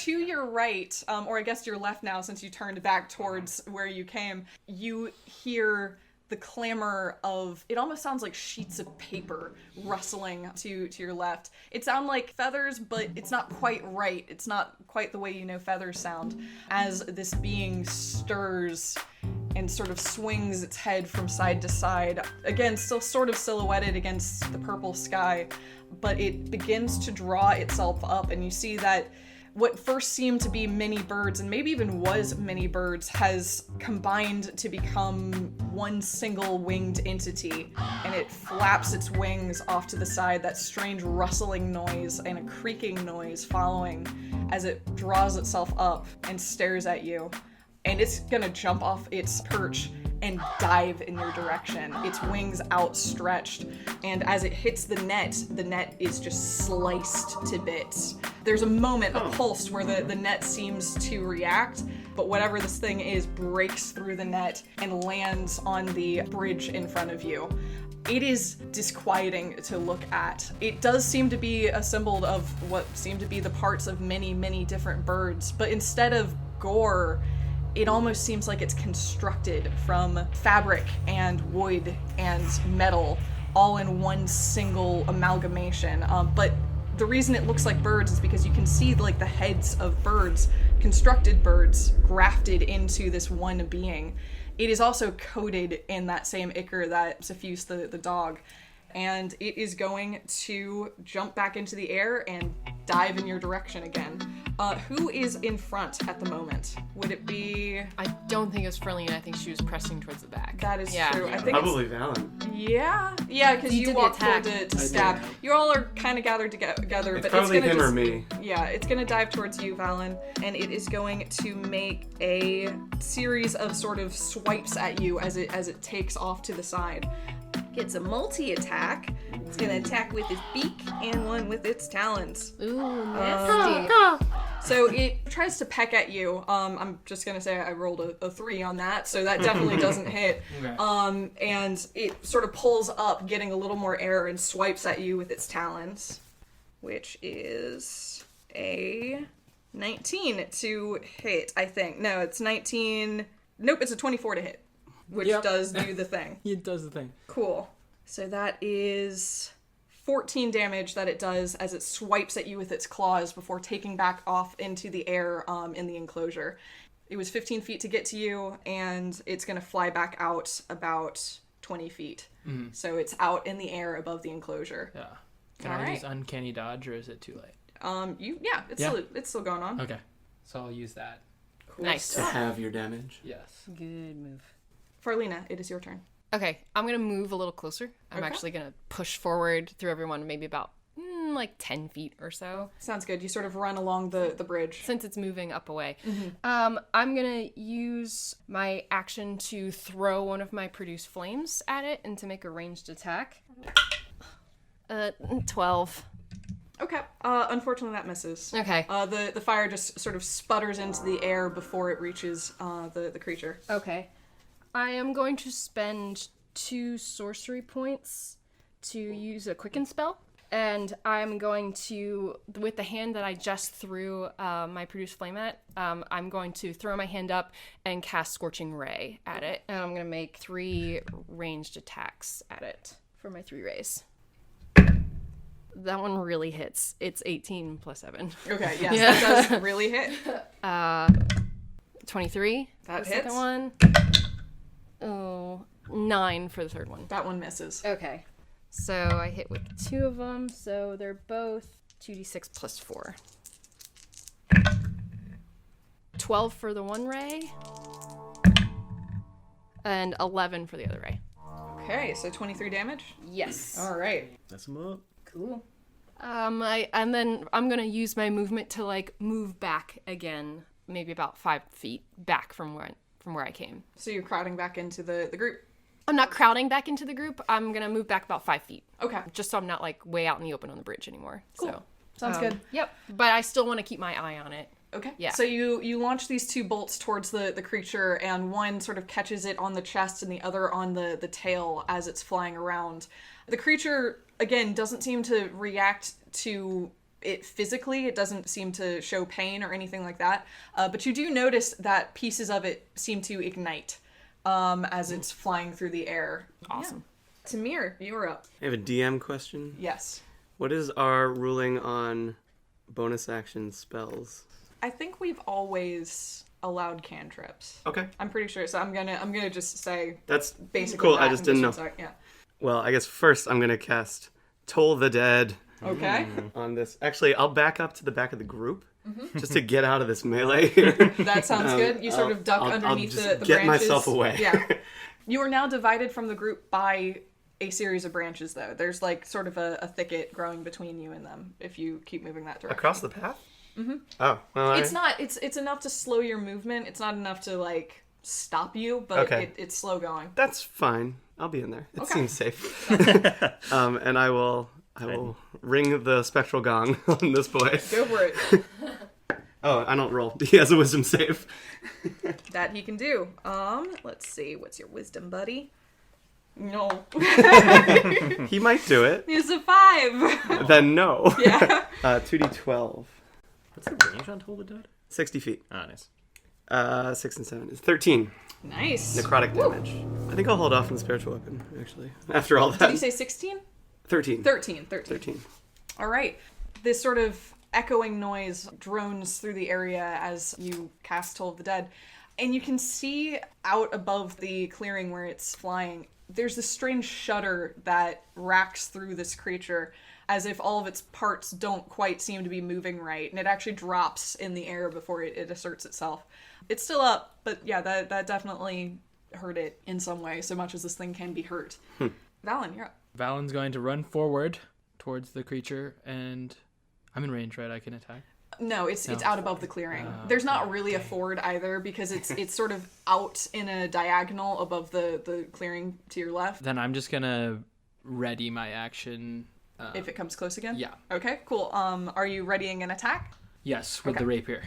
To your right, or I guess your left now since you turned back towards where you came, you hear the clamor of, it almost sounds like sheets of paper rustling to your left. It sounds like feathers, but it's not quite right. It's not quite the way you know feathers sound. As this being stirs and sort of swings its head from side to side, again, still sort of silhouetted against the purple sky, but it begins to draw itself up, and you see that what first seemed to be many birds, and maybe even was many birds, has combined to become one single winged entity, and it flaps its wings off to the side, that strange rustling noise and a creaking noise following as it draws itself up and stares at you. And it's gonna jump off its perch and dive in your direction, its wings outstretched. And as it hits the net is just sliced to bits. There's a moment, a pulse, where the net seems to react, but whatever this thing is breaks through the net and lands on the bridge in front of you. It is disquieting to look at. It does seem to be assembled of what seem to be the parts of many, many different birds, but instead of gore, it almost seems like it's constructed from fabric and wood and metal, all in one single amalgamation. But the reason it looks like birds is because you can see like the heads of birds, constructed birds, grafted into this one being. It is also coated in that same ichor that suffused the dog. And it is going to jump back into the air and dive in your direction again. Who is in front at the moment? Would it be...
I don't think it was Farlina. I think she was pressing towards the back.
That is
Yeah.
true. I think
Probably Valen.
Yeah, because
He
you
did the
walked
attack.
forward to stab. You all are kind of gathered together,
It's
but
probably
it's gonna
him
just,
or me.
Yeah, it's gonna dive towards you, Valen, and it is going to make a series of sort of swipes at you as it takes off to the side. Gets a multi-attack. It's gonna attack with its beak and one with its talons.
Ooh, nasty.
So it tries to peck at you. I'm just gonna say I rolled a 3 on that, so that definitely doesn't hit.
Okay.
And it sort of pulls up, getting a little more air, and swipes at you with its talons, which is a 19 to hit, I think. No, it's 19. Nope, it's a 24 to hit, which
Yep.
does do the thing.
It does the thing.
Cool. So that is 14 damage that it does as it swipes at you with its claws before taking back off into the air in the enclosure. It was 15 feet to get to you, and it's going to fly back out about 20 feet.
Mm-hmm.
So it's out in the air above the enclosure.
Yeah. Can
All
I
right.
use uncanny dodge, or is it too late?
It's still going on.
Okay. So I'll use that.
Nice.
To have your damage.
Yes.
Good move.
Farlina, it is your turn.
Okay, I'm gonna move a little closer. I'm
Okay.
actually gonna push forward through everyone, maybe about like 10 feet or so,
Sounds good. You sort of run along the bridge.
since it's moving up away. I'm gonna use my action to throw one of my produce flames at it and to make a ranged attack. 12.
Okay. Unfortunately, that misses.
Okay.
The fire just sort of sputters into the air before it reaches the creature.
Okay. I am going to spend 2 sorcery points to use a quicken spell. And I'm going to, with the hand that I just threw my produce flame at, I'm going to throw my hand up and cast Scorching Ray at it. And I'm going to make 3 ranged attacks at it for my 3 rays. That one really hits. It's 18 plus 7.
Okay, yes, that does really hit.
23.
That
the
hits.
Second one. Oh, 9 for the third one.
That one misses.
Okay. So I hit with 2 of them, so they're both 2d6 plus 4. 12 for the one ray, and 11 for the other ray.
Okay, so 23 damage?
Yes.
All right.
Mess him up.
Cool. And then I'm gonna use my movement to like move back again, maybe about 5 feet back from where I came.
So you're crowding back into the group?
I'm not crowding back into the group. I'm gonna move back about 5 feet.
Okay.
Just so I'm not like way out in the open on the bridge anymore.
Cool.
So
Sounds good.
Yep. But I still want to keep my eye on it.
Okay.
Yeah.
So you launch these 2 bolts towards the creature, and one sort of catches it on the chest and the other on the tail as it's flying around. The creature, again, doesn't seem to react to it physically. It doesn't seem to show pain or anything like that. But you do notice that pieces of it seem to ignite as it's flying through the air.
Awesome.
Yeah. Tamhir, you're up.
I have a DM question.
Yes.
What is our ruling on bonus action spells?
I think we've always allowed cantrips.
Okay.
I'm pretty sure. So I'm gonna just say
That's
basically
cool.
that
I just didn't know.
Yeah.
Well, I guess first I'm going to cast Toll the Dead
Okay.
on this. Actually, I'll back up to the back of the group just to get out of this melee here.
That sounds good. You sort of duck
I'll
underneath
just
the
get
branches.
myself away.
Yeah. You are now divided from the group by a series of branches, though. There's like sort of a thicket growing between you and them if you keep moving that direction.
Across the path? Mm-hmm. Oh, well,
It's not. It's enough to slow your movement. It's not enough to like stop you, but
Okay.
it's slow going.
That's fine. I'll be in there. It
Okay.
seems safe. And I will ring the spectral gong on this boy.
Go for it.
Oh, I don't roll. He has a wisdom save.
That he can do. Let's see. What's your wisdom, buddy? No.
He might do it.
It's a 5.
Then no.
Yeah.
2d12.
What's the range on Toll the Dead?
60 feet.
Ah, nice.
6 and 7 is 13
Nice.
necrotic damage. I think I'll hold off on the spiritual weapon, actually. After all that.
Did you say 16?
13.
13. All right. This sort of echoing noise drones through the area as you cast Toll of the Dead. And you can see out above the clearing where it's flying, there's this strange shudder that racks through this creature as if all of its parts don't quite seem to be moving right. And it actually drops in the air before it asserts itself. It's still up, but yeah, that definitely hurt it in some way, so much as this thing can be hurt. Valen, you're up.
Valen's going to run forward towards the creature, and I'm in range, right? I can attack.
No, it's out above the clearing. There's not really a ford either because it's sort of out in a diagonal above the clearing to your left.
Then I'm just gonna ready my action.
If it comes close again?
Yeah.
Okay, cool. Are you readying an attack?
Yes, with
Okay.
the rapier.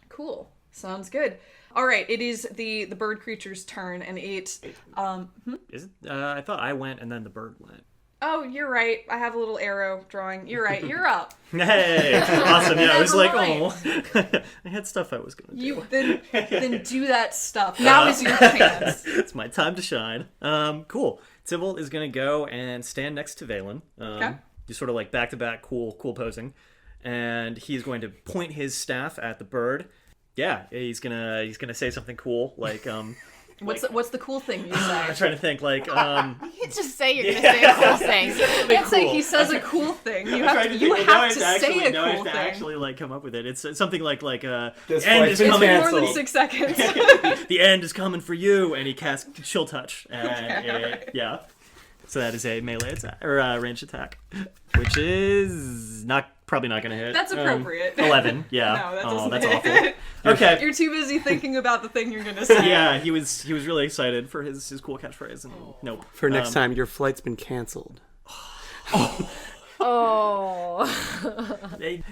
Cool. Sounds good. All right, it is the bird creature's turn, and it...
Is it? I thought I went and then the bird went.
Oh, you're right. I have a little arrow drawing. You're right. You're up.
Hey, awesome! Yeah, I was
Never
like, oh, I had stuff I was gonna do.
You then do that stuff. Now is your chance.
It's my time to shine. Cool. Tybalt is gonna go and stand next to Valen.
Okay.
Just sort of like back to back, cool posing, and he's going to point his staff at the bird. Yeah, he's gonna say something cool like
What's the cool thing you say?
I'm trying to think like
You can't just say you're gonna say a cool thing.
You can't say he says a cool thing. You have to say a
now I
cool
have to
thing.
actually like come up with it. It's something like
This
end
flight's
is
been
It's
coming.
been more than
Cancelled.
6 seconds.
The end is coming for you, and he casts Chill Touch. Yeah. So that is a melee attack or ranged attack, which is probably not going to hit.
That's appropriate.
11. Yeah.
No, that doesn't
that's
hit.
awful. Okay.
You're too busy thinking about the thing you're gonna say.
Yeah, he was really excited for his cool catchphrase, and nope.
For next time, your flight's been canceled.
Oh.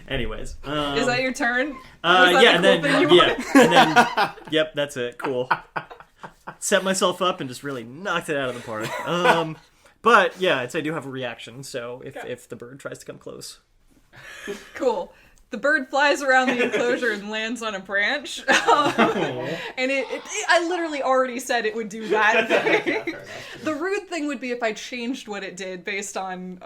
Anyways.
Is that your turn? Was that
Yeah,
the
and
cool
then
thing you
and then yep, that's it. Cool. Set myself up and just really knocked it out of the park. But yeah, I do have a reaction. So if the bird tries to come close,
Cool. The bird flies around the enclosure and lands on a branch. And I literally already said it would do that. The rude thing would be if I changed what it did based on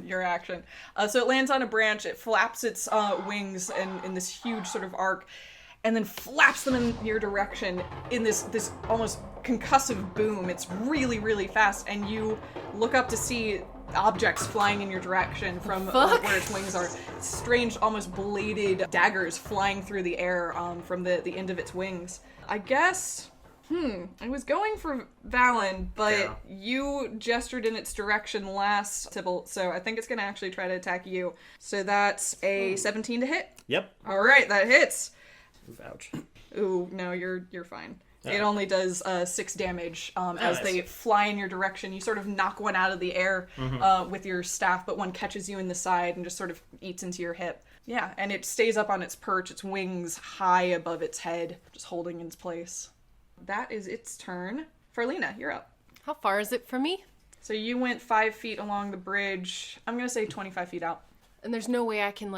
your action. So it lands on a branch, it flaps its wings in this huge sort of arc, and then flaps them in your direction in this almost concussive boom. It's really, really fast, and you look up to see objects flying in your direction from where its wings are. Strange, almost bladed daggers flying through the air from the end of its wings. I guess, I was going for Valen, but you gestured in its direction last, Tybalt, so I think it's going to actually try to attack you. So that's a 17 to hit.
yep.
All right, that hits.
Ouch.
Ooh, no, you're fine. It only does 6 damage as they fly in your direction. You sort of knock one out of the air with your staff, but one catches you in the side and just sort of eats into your hip. Yeah, and it stays up on its perch, its wings high above its head, just holding its place. That is its turn. Farlina, you're up.
How far is it from me?
So you went 5 feet along the bridge. I'm going to say 25 feet out.
And there's no way I can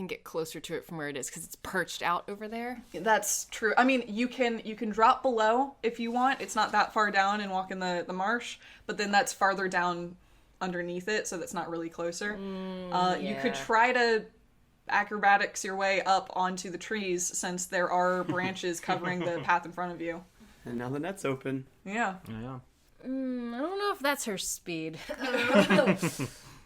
get closer to it from where it is because it's perched out over there.
That's true. I mean, you can drop below if you want. It's not that far down and walk in the marsh, but then that's farther down underneath it, so that's not really closer. You could try to acrobatics your way up onto the trees since there are branches covering the path in front of you.
And now the net's open.
Yeah.
Yeah.
I don't know if that's her speed.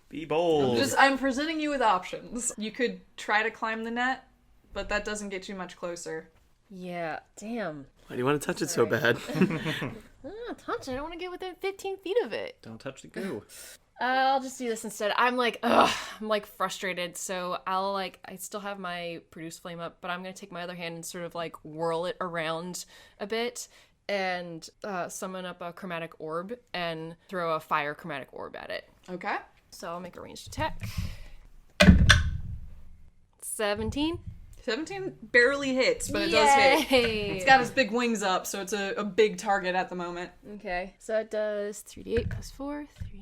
Be bold.
I'm presenting you with options. You could try to climb the net, but that doesn't get you much closer.
Yeah, damn.
Why do you want to touch it so bad?
Touch it. I don't want to get within 15 feet of it.
Don't touch the goo.
I'll just do this instead. I'm frustrated, so I still have my produce flame up, but I'm going to take my other hand and sort of whirl it around a bit and summon up a chromatic orb and throw a fire chromatic orb at it.
Okay.
So I'll make a ranged attack. 17?
17 barely hits, but it does hit.
Yay!
It's got its big wings up, so it's a big target at the moment.
Okay, so it does 3d8 plus 4, 3,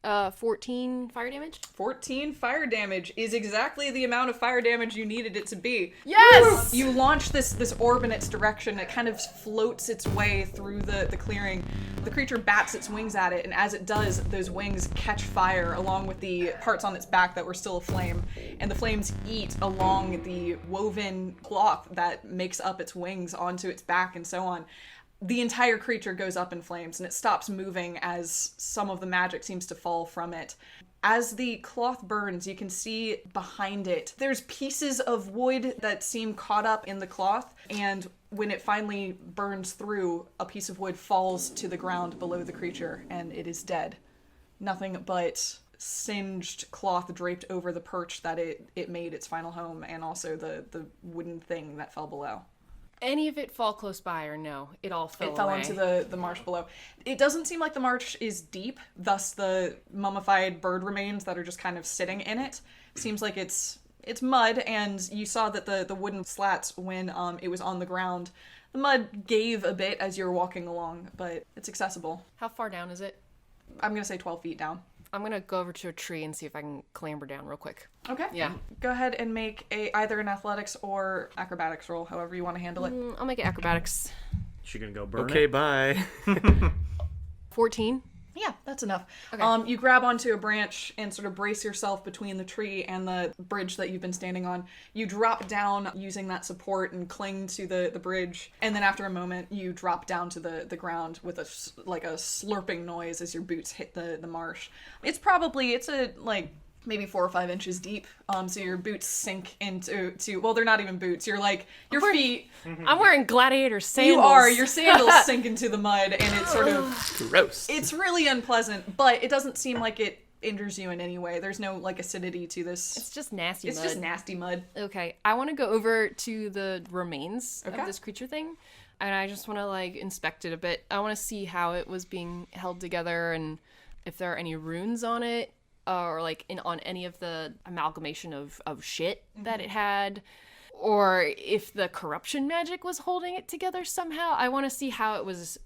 8. 14 fire damage.
14 fire damage is exactly the amount of fire damage you needed it to be.
Yes!
You launch this orb in its direction. It kind of floats its way through the clearing. The creature bats its wings at it, and as it does, those wings catch fire along with the parts on its back that were still aflame. And the flames eat along the woven cloth that makes up its wings onto its back and so on. The entire creature goes up in flames, and it stops moving as some of the magic seems to fall from it. As the cloth burns, you can see behind it, there's pieces of wood that seem caught up in the cloth, and when it finally burns through, a piece of wood falls to the ground below the creature, and it is dead. Nothing but singed cloth draped over the perch that it made its final home, and also the wooden thing that fell below.
Any of it fall close by or no? It all fell away.
It fell into the marsh below. It doesn't seem like the marsh is deep, thus the mummified bird remains that are just kind of sitting in it. Seems like it's mud, and you saw that the wooden slats, when it was on the ground, the mud gave a bit as you were walking along, but it's accessible.
How far down is it?
I'm going to say 12 feet down.
I'm going to go over to a tree and see if I can clamber down real quick.
Okay.
Yeah.
Go ahead and make either an athletics or acrobatics roll, however you want to handle it.
I'll make it acrobatics.
She gonna go burn
Okay,
it?
bye.
14.
Yeah, that's enough.
Okay.
You grab onto a branch and sort of brace yourself between the tree and the bridge that you've been standing on. You drop down using that support and cling to the bridge. And then after a moment, you drop down to the ground with a slurping noise as your boots hit the marsh. It's maybe 4 or 5 inches deep. So your boots sink into, well, they're not even boots. Your feet.
I'm wearing gladiator sandals.
You are. Your sandals sink into the mud, and it's sort of
Gross.
It's really unpleasant, but it doesn't seem like it injures you in any way. There's no acidity to this.
It's just nasty mud.
It's just nasty mud.
Okay, I want to go over to the remains
Okay.
of this creature thing, and I just want to inspect it a bit. I want to see how it was being held together and if there are any runes on it, or on any of the amalgamation of shit that it had, or if the corruption magic was holding it together somehow. I want to see how it was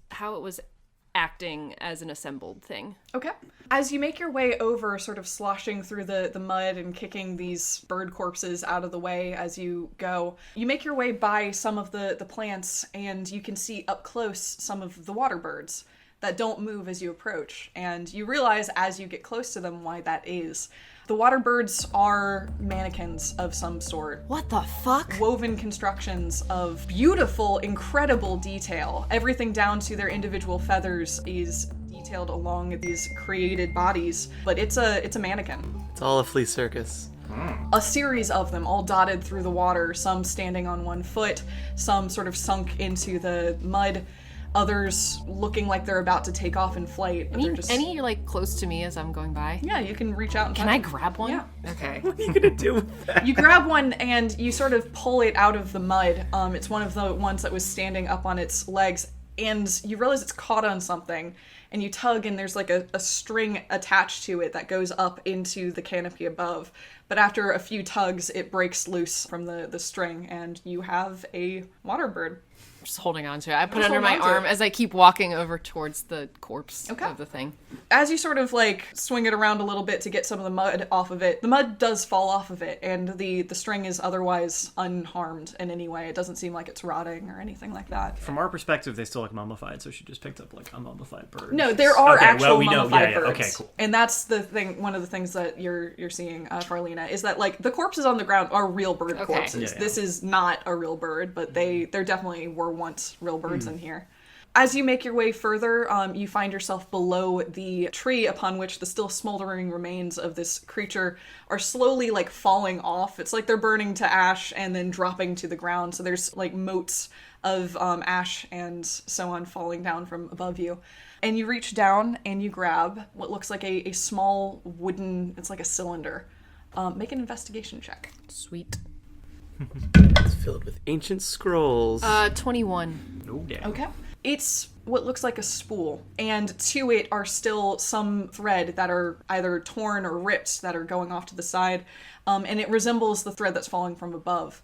acting as an assembled thing.
Okay. As you make your way over, sort of sloshing through the mud and kicking these bird corpses out of the way as you go, you make your way by some of the plants, and you can see up close some of the water birds that don't move as you approach. And you realize as you get close to them why that is. The water birds are mannequins of some sort.
What the fuck?
Woven constructions of beautiful, incredible detail. Everything down to their individual feathers is detailed along these created bodies, but it's a mannequin.
It's all a flea circus.
A series of them, all dotted through the water, some standing on one foot, some sort of sunk into the mud, others looking like they're about to take off in flight. But they're just...
Any like close to me as I'm going by?
Yeah, you can reach out and
Can
touch
I
them.
grab one?
Yeah.
Okay.
What are you gonna do with that?
You grab one and you sort of pull it out of the mud. It's one of the ones that was standing up on its legs, and you realize it's caught on something, and you tug and there's like a string attached to it that goes up into the canopy above. But after a few tugs, it breaks loose from the string, and you have a water bird.
Just holding on to it. I put it
Just
under my
hold on to
arm
it.
as I keep walking over towards the corpse
Okay.
of the thing.
As you sort of like swing it around a little bit to get some of the mud off of it, the mud does fall off of it, and the string is otherwise unharmed in any way. It doesn't seem like it's rotting or anything like that.
From our perspective, they still look mummified, so she just picked up like a mummified bird.
No, there are
Okay,
actual
well, we know.
mummified
Yeah,
birds.
okay, cool.
And that's the thing, one of the things that you're seeing, Farlina, is that like the corpses on the ground are real bird
Okay.
corpses.
Yeah.
This is not a real bird, but there definitely were once real birds in here. As you make your way further, you find yourself below the tree upon which the still smoldering remains of this creature are slowly like falling off. It's like they're burning to ash and then dropping to the ground. So there's like motes of ash and so on falling down from above you. And you reach down and you grab what looks like a small wooden, it's like a cylinder. Make an investigation check.
Sweet.
It's filled with ancient scrolls.
21.
Oh, yeah.
Okay. It's what looks like a spool, and to it are still some thread that are either torn or ripped that are going off to the side, and it resembles the thread that's falling from above.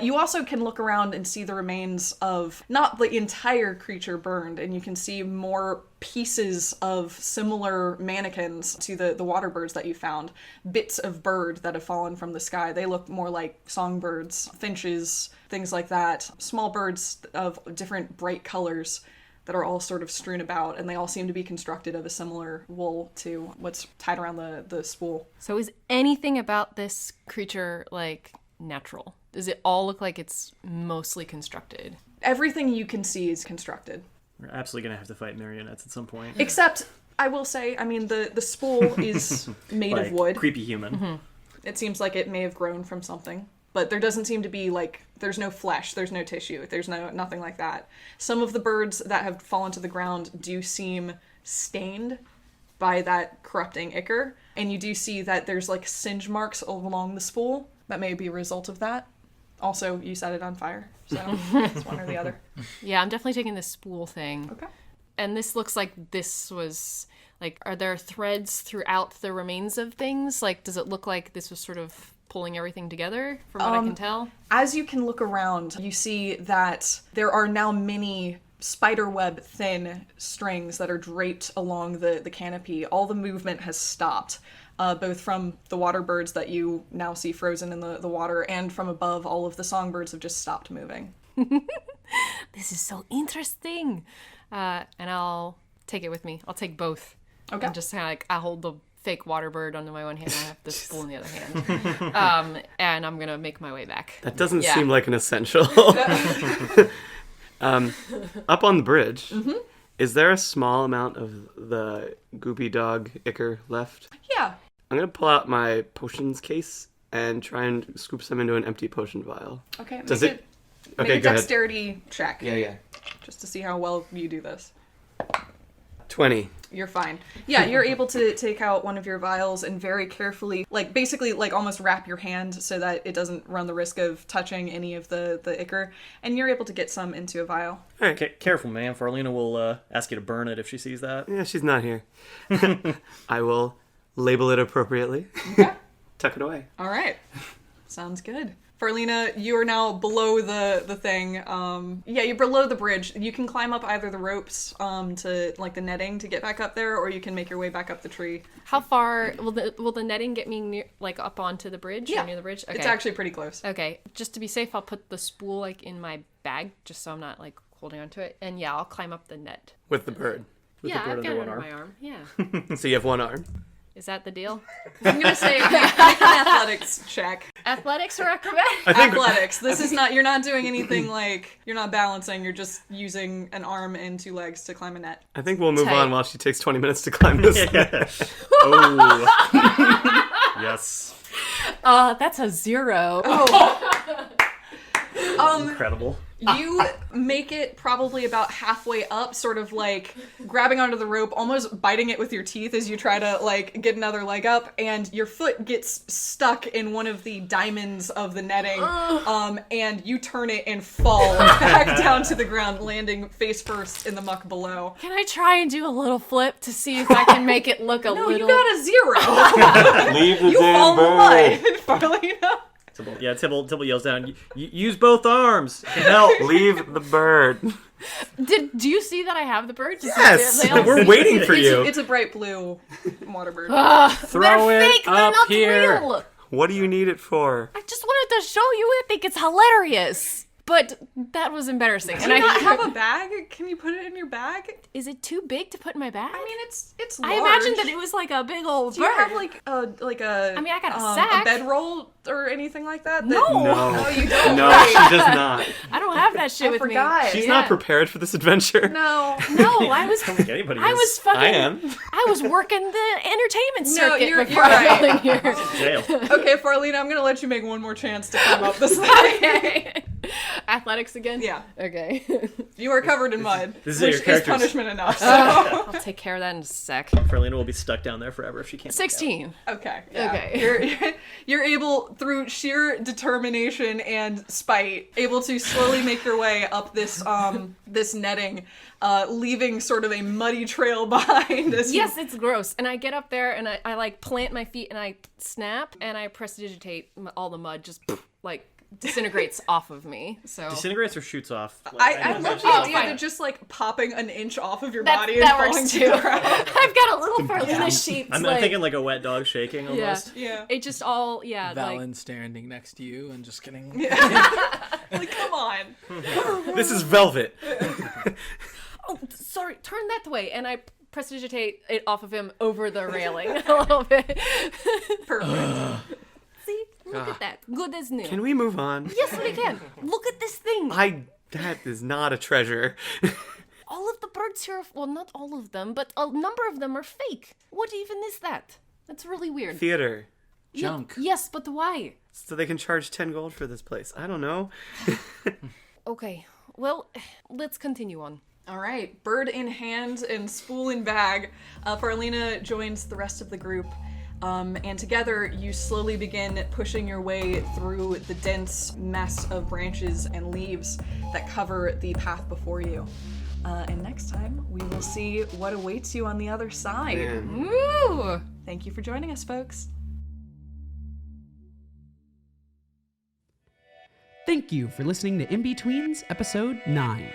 You also can look around and see the remains of not the entire creature burned, and you can see more pieces of similar mannequins to the water birds that you found. Bits of bird that have fallen from the sky. They look more like songbirds, finches, things like that. Small birds of different bright colors that are all sort of strewn about, and they all seem to be constructed of a similar wool to what's tied around the spool.
So is anything about this creature like natural? Does it all look like it's mostly constructed?
Everything you can see is constructed.
We're absolutely gonna have to fight marionettes at some point.
Except, I will say, I mean, the spool is made
Like,
of wood.
creepy human.
Mm-hmm.
It seems like it may have grown from something. But there doesn't seem to be, like, there's no flesh, there's no tissue, there's nothing like that. Some of the birds that have fallen to the ground do seem stained by that corrupting ichor. And you do see that there's, like, singe marks along the spool. That may be a result of that. Also, you set it on fire, so it's one or the other.
Yeah, I'm definitely taking this spool thing.
Okay.
And this looks like this was, like, are there threads throughout the remains of things? Like, does it look like this was sort of pulling everything together, from what I can tell?
As you can look around, you see that there are now many spiderweb thin strings that are draped along the canopy. All the movement has stopped, both from the water birds that you now see frozen in the water, and from above, all of the songbirds have just stopped moving.
This is so interesting. And I'll take it with me. I'll take both.
Okay.
And just kind of like, I hold the fake water bird under my one hand, I have the spool in the other hand. And I'm going to make my way back.
That doesn't
Yeah.
seem like an essential. Up on the bridge, is there a small amount of the goopy dog ichor left?
Yeah.
I'm going to pull out my potions case and try and scoop some into an empty potion vial.
Okay.
Does
make
it-
Make
Okay,
a
go ahead.
dexterity check.
Yeah.
Just to see how well you do this.
20.
You're fine. Yeah, you're able to take out one of your vials and very carefully, like, basically, like, almost wrap your hand so that it doesn't run the risk of touching any of the ichor, and you're able to get some into a vial.
Careful, man. Farlina will ask you to burn it if she sees that.
Yeah, she's not here. I will label it appropriately.
Okay.
Tuck it away.
All right. Sounds good. Farlina, you are now below the thing. Yeah, you're below the bridge. You can climb up either the ropes to like the netting to get back up there, or you can make your way back up the tree.
How far will the netting get me near, like up onto the bridge?
Yeah,
or near the bridge. Okay.
It's actually pretty close.
Okay, just to be safe, I'll put the spool like in my bag, just so I'm not like holding onto it. And yeah, I'll climb up the net.
With the bird.
Yeah,
bird
I've got
under
it
one
under
arm.
my arm. Yeah.
So you have one arm.
Is that the deal?
I'm gonna say make an athletics check.
Athletics or acrobatics?
I think
Athletics. This is not. You're not doing anything like. You're not balancing. You're just using an arm and 2 legs to climb a net.
I think we'll move
Tight.
on while she takes 20 minutes to climb this.
Oh. Yes.
That's a 0.
Incredible.
You make it probably about halfway up, sort of like grabbing onto the rope, almost biting it with your teeth as you try to like get another leg up, and your foot gets stuck in one of the diamonds of the netting, and you turn it and fall back down to the ground, landing face first in the muck below.
Can I try and do a little flip to see if I can make it look a
No,
little...
you got a 0.
Leave the
You fall
damn
in the
bird.
mud, Farlina.
Tybalt yells down, use both arms. It can help.
Leave the bird.
Do you see that I have the bird?
Yes,
They all
we're
see-
waiting for you.
It's a bright blue water bird.
Throw
They're
it
fake, they're
up
not
here.
real.
What do you need it for?
I just wanted to show you I think it's hilarious. But that was embarrassing.
Do you not have a bag? Can you put it in your bag?
Is it too big to put in my bag?
I mean, it's large.
I imagined that it was like a big old
Do you
bird.
have like a?
I mean, I got a sack.
a bedroll or anything like that?
No.
No, you don't.
No,
Right.
she does not.
I don't have that shit
I
with
forgot.
me.
She's
Yeah.
not prepared for this adventure.
No.
No, I was.
think anybody
I
is.
was fucking.
I am.
I was working the entertainment
No,
circuit
you're
before
right.
I got here.
Jail.
Okay, Farlina, I'm gonna let you make one more chance to climb up this thing.
Okay. Athletics again?
Yeah,
Okay.
you are covered in mud,
This is
which
your
is
character's-
punishment enough. So.
I'll take care of that in a sec.
Farlina will be stuck down there forever if she can't.
16.
Okay. Yeah.
Okay.
You're able, through sheer determination and spite, able to slowly make your way up this this netting, leaving sort of a muddy trail behind. As you-
Yes, it's gross. And I get up there and I like plant my feet and I snap and I prestidigitate all the mud just like disintegrates off of me. So
Disintegrates or shoots off.
I love the
Oh,
idea
fine.
that just like popping an inch off of your
that,
body and
that
falling
works
to
too.
the ground.
I've got a little Farlina sheet.
I'm
like,
thinking like a wet dog shaking
yeah.
almost.
Yeah.
It just all like
Valen standing next to you and just getting.
Like, come on.
This is velvet.
oh sorry, turn that way and I prestidigitate it off of him over the railing a little bit.
Perfect.
See? Look at that. Good as new.
Can we move on?
Yes, we can. Look at this thing.
That is not a treasure.
All of the birds here, well, not all of them, but a number of them are fake. What even is that? That's really weird.
Theater.
Junk.
Yes, but why?
So they can charge 10 gold for this place. I don't know.
Okay, well, let's continue on.
All right, bird in hand and spool in bag, Farlina joins the rest of the group, and together you slowly begin pushing your way through the dense mess of branches and leaves that cover the path before you. And next time, we will see what awaits you on the other side.
Man.
Woo!
Thank you for joining us, folks.
Thank you for listening to In-Betweens, Episode 9.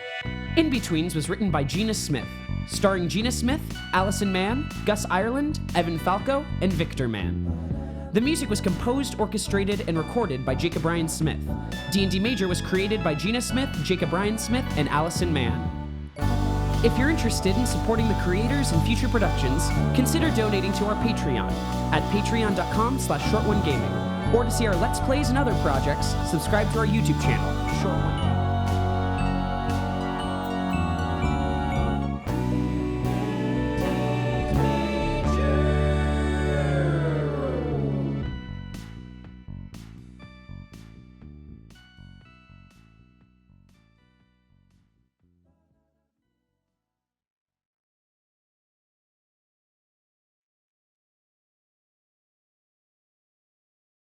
In-Betweens was written by Gina Smith, starring Gina Smith, Allison Mann, Gus Ireland, Evan Falco, and Victor Mann. The music was composed, orchestrated, and recorded by Jacob Ryan Smith. DNDMajor was created by Gina Smith, Jacob Ryan Smith, and Allison Mann. If you're interested in supporting the creators and future productions, consider donating to our Patreon at patreon.com/ShortOneGaming. Or to see our Let's Plays and other projects, subscribe to our YouTube channel, ShortOneGaming.